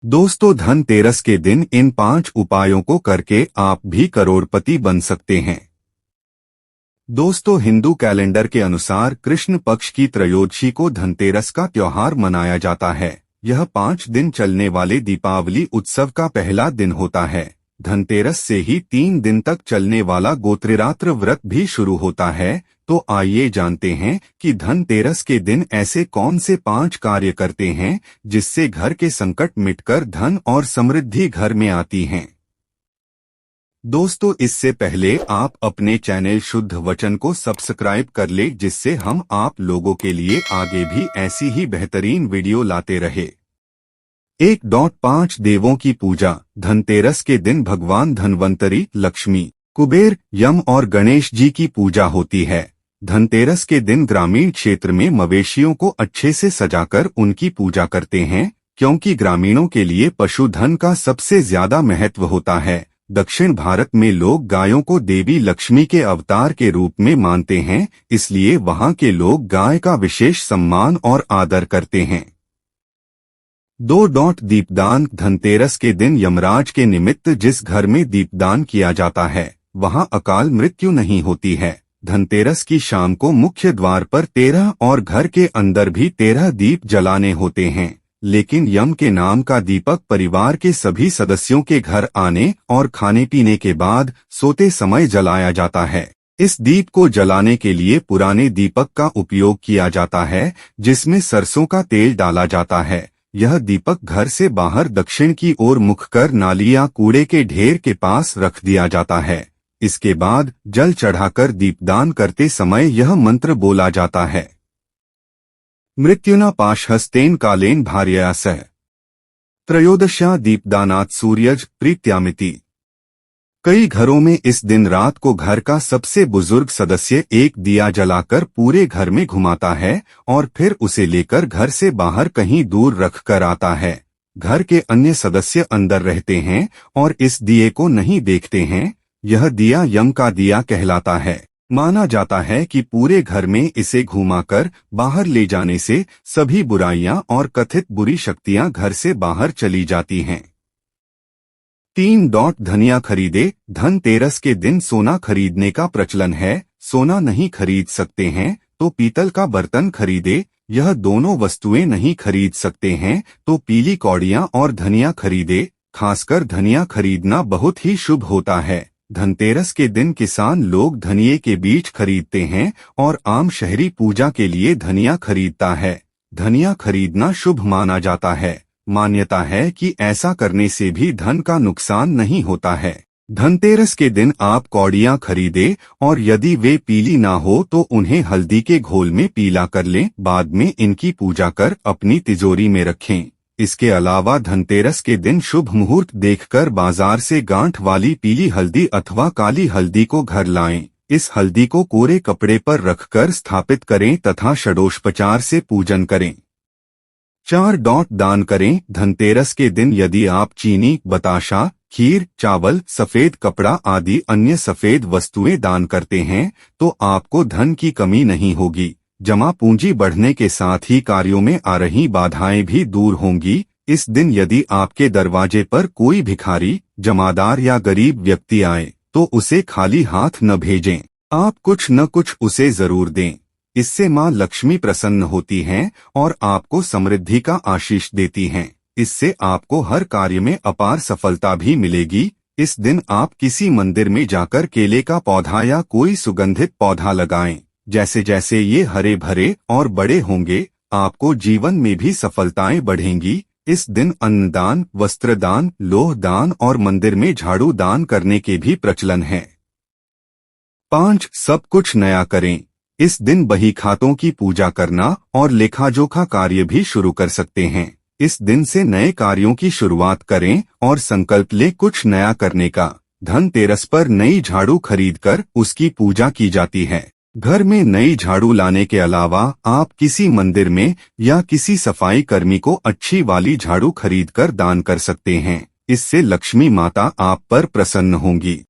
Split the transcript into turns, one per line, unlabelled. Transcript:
दोस्तों, धनतेरस के दिन इन 5 उपायों को करके आप भी करोड़पति बन सकते हैं। दोस्तों, हिंदू कैलेंडर के अनुसार कृष्ण पक्ष की त्रयोदशी को धनतेरस का त्योहार मनाया जाता है। यह 5 दिन चलने वाले दीपावली उत्सव का पहला दिन होता है। धनतेरस से ही 3 दिन तक चलने वाला गोत्रिरात्र व्रत भी शुरू होता है। तो आइए जानते हैं कि धनतेरस के दिन ऐसे कौन से 5 कार्य करते हैं जिससे घर के संकट मिटकर धन और समृद्धि घर में आती हैं। दोस्तों, इससे पहले आप अपने चैनल शुद्ध वचन को सब्सक्राइब कर ले, जिससे हम आप लोगों के लिए आगे भी ऐसी ही बेहतरीन वीडियो लाते रहे। 1.5 देवों की पूजा। धनतेरस के दिन भगवान धन्वंतरी, लक्ष्मी, कुबेर, यम और गणेश जी की पूजा होती है। धनतेरस के दिन ग्रामीण क्षेत्र में मवेशियों को अच्छे से सजाकर उनकी पूजा करते हैं, क्योंकि ग्रामीणों के लिए पशुधन का सबसे ज्यादा महत्व होता है। दक्षिण भारत में लोग गायों को देवी लक्ष्मी के अवतार के रूप में मानते हैं, इसलिए वहां के लोग गाय का विशेष सम्मान और आदर करते हैं। 2. दीपदान। धनतेरस के दिन यमराज के निमित्त जिस घर में दीपदान किया जाता है वहां अकाल मृत्यु नहीं होती है। धनतेरस की शाम को मुख्य द्वार पर 13 और घर के अंदर भी 13 दीप जलाने होते हैं, लेकिन यम के नाम का दीपक परिवार के सभी सदस्यों के घर आने और खाने पीने के बाद सोते समय जलाया जाता है। इस दीप को जलाने के लिए पुराने दीपक का उपयोग किया जाता है, जिसमें सरसों का तेल डाला जाता है। यह दीपक घर से बाहर दक्षिण की ओर मुख कर नाली या कूड़े के ढेर के पास रख दिया जाता है। इसके बाद जल चढ़ाकर दीपदान करते समय यह मंत्र बोला जाता है। मृत्युना पाशहस्तेन कालेन भार्यया सह त्रयोदश्या दीपदानात् सूर्यज प्रीत्यामिति। कई घरों में इस दिन रात को घर का सबसे बुजुर्ग सदस्य एक दिया जलाकर पूरे घर में घुमाता है और फिर उसे लेकर घर से बाहर कहीं दूर रख कर आता है। घर के अन्य सदस्य अंदर रहते हैं और इस दिए को नहीं देखते हैं। यह दिया यम का दिया कहलाता है। माना जाता है कि पूरे घर में इसे घुमाकर बाहर ले जाने से सभी बुराइयां और कथित बुरी शक्तियां घर से बाहर चली जाती हैं। 3. धनिया खरीदे। धनतेरस के दिन सोना खरीदने का प्रचलन है। सोना नहीं खरीद सकते हैं तो पीतल का बर्तन खरीदे। यह दोनों वस्तुएं नहीं खरीद सकते हैं तो पीली कौड़ियां और धनिया खरीदे। खासकर धनिया खरीदना बहुत ही शुभ होता है। धनतेरस के दिन किसान लोग धनिये के बीज खरीदते हैं और आम शहरी पूजा के लिए धनिया खरीदता है। धनिया खरीदना शुभ माना जाता है। मान्यता है कि ऐसा करने से भी धन का नुकसान नहीं होता है। धनतेरस के दिन आप कौड़ियां खरीदें और यदि वे पीली ना हो तो उन्हें हल्दी के घोल में पीला कर लें। बाद में इनकी पूजा कर अपनी तिजोरी में रखें। इसके अलावा धनतेरस के दिन शुभ मुहूर्त देखकर बाजार से गांठ वाली पीली हल्दी अथवा काली हल्दी को घर लाएं। इस हल्दी को कोरे कपड़े पर रखकर स्थापित करें तथा षडोषोपचार से पूजन करें। 4. दान करें। धनतेरस के दिन यदि आप चीनी, बताशा, खीर, चावल, सफेद कपड़ा आदि अन्य सफेद वस्तुएं दान करते हैं तो आपको धन की कमी नहीं होगी। जमा पूंजी बढ़ने के साथ ही कार्यों में आ रही बाधाएं भी दूर होंगी। इस दिन यदि आपके दरवाजे पर कोई भिखारी, जमादार या गरीब व्यक्ति आए तो उसे खाली हाथ न भेजें। आप कुछ न कुछ उसे जरूर दें। इससे मां लक्ष्मी प्रसन्न होती हैं और आपको समृद्धि का आशीष देती हैं। इससे आपको हर कार्य में अपार सफलता भी मिलेगी। इस दिन आप किसी मंदिर में जाकर केले का पौधा या कोई सुगंधित पौधा लगाएं। जैसे जैसे ये हरे भरे और बड़े होंगे, आपको जीवन में भी सफलताएं बढ़ेंगी। इस दिन अन्नदान, वस्त्रदान, लोह दान और मंदिर में झाड़ू दान करने के भी प्रचलन है। 5. सब कुछ नया करें। इस दिन बही खातों की पूजा करना और लेखाजोखा कार्य भी शुरू कर सकते हैं। इस दिन से नए कार्यों की शुरुआत करें और संकल्प लें कुछ नया करने का। धनतेरस पर नई झाड़ू खरीदकर उसकी पूजा की जाती है। घर में नई झाड़ू लाने के अलावा आप किसी मंदिर में या किसी सफाई कर्मी को अच्छी वाली झाड़ू खरीदकर दान कर सकते हैं। इससे लक्ष्मी माता आप पर प्रसन्न होंगी।